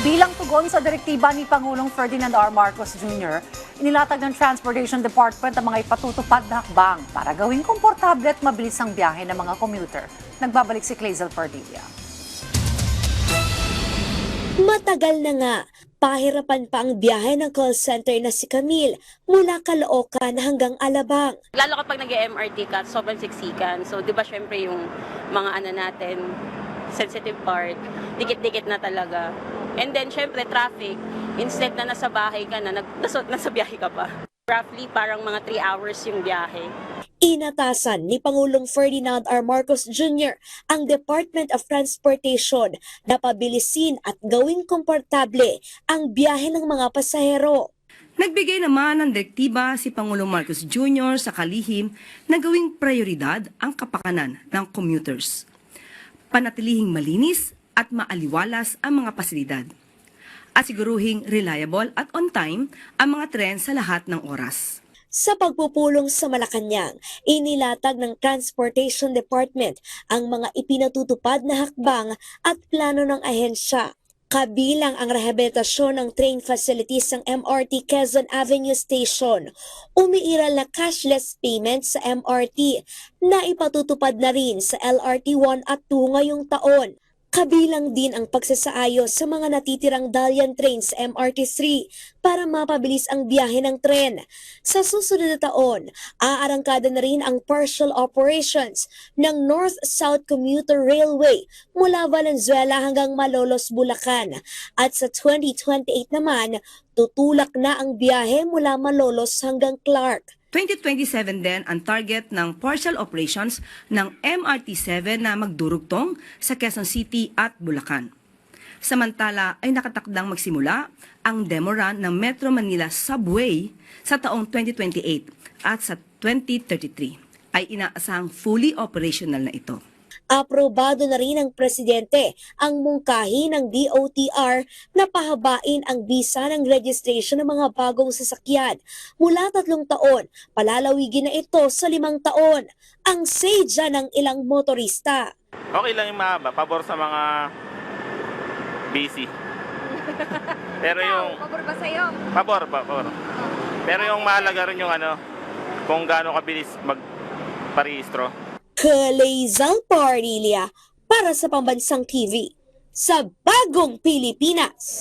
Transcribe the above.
Bilang tugon sa direktiba ni Pangulong Ferdinand R. Marcos Jr., inilatag ng Transportation Department ang mga ipatutupad na hakbang para gawing komportable at mabilis ang biyahe ng mga commuter. Nagbabalik si Clazel Pardilla. Matagal na nga, pahirapan pa ang biyahe ng call center na si Camille mula Caloocan hanggang Alabang. Lalo kapag nag-MRT ka, sobrang siksikan. So, di ba syempre yung mga natin, sensitive part, dikit-dikit na talaga. And then, syempre, traffic. Instead na nasa bahay ka na, nasa biyahe ka pa. Roughly, parang mga 3 hours yung biyahe. Inatasan ni Pangulong Ferdinand R. Marcos Jr. ang Department of Transportation na pabilisin at gawing komportable ang biyahe ng mga pasahero. Nagbigay naman ng direktiba si Pangulong Marcos Jr. sa kalihim na gawing prioridad ang kapakanan ng commuters. Panatilihing malinis at maaliwalas ang mga pasilidad. At siguruhing reliable at on time ang mga tren sa lahat ng oras. Sa pagpupulong sa Malacanang, inilatag ng Transportation Department ang mga ipinatutupad na hakbang at plano ng ahensya. Kabilang ang rehabilitasyon ng train facilities ng MRT Quezon Avenue Station, umiiral na cashless payment sa MRT na ipatutupad na rin sa LRT 1 at 2 ngayong taon. Kabilang din ang pagsasaayos sa mga natitirang Dalian trains sa MRT3 para mapabilis ang biyahe ng tren. Sa susunod na taon, aarangkada na rin ang partial operations ng North-South Commuter Railway mula Valenzuela hanggang Malolos, Bulacan. At sa 2028 naman, tutulak na ang biyahe mula Malolos hanggang Clark. 2027 din ang target ng partial operations ng MRT7 na magdurugtong sa Quezon City at Bulacan. Samantala ay nakatakdang magsimula ang demo run ng Metro Manila Subway sa taong 2028 at sa 2033 ay inaasahang fully operational na ito. Aprobado na rin ng Presidente ang mungkahi ng DOTR na pahabain ang bisa ng registration ng mga bagong sasakyan. Mula 3 taon, palalawigin na ito sa 5 taon. Ang say dyan ng ilang motorista. Okay lang yung mahaba, pabor sa mga busy. Pero yung pabor ba sa'yo? pabor. Pero yung mahalaga rin yung kung gaano kabilis magparehistro. Clazel Pardilla para sa Pambansang TV sa Bagong Pilipinas.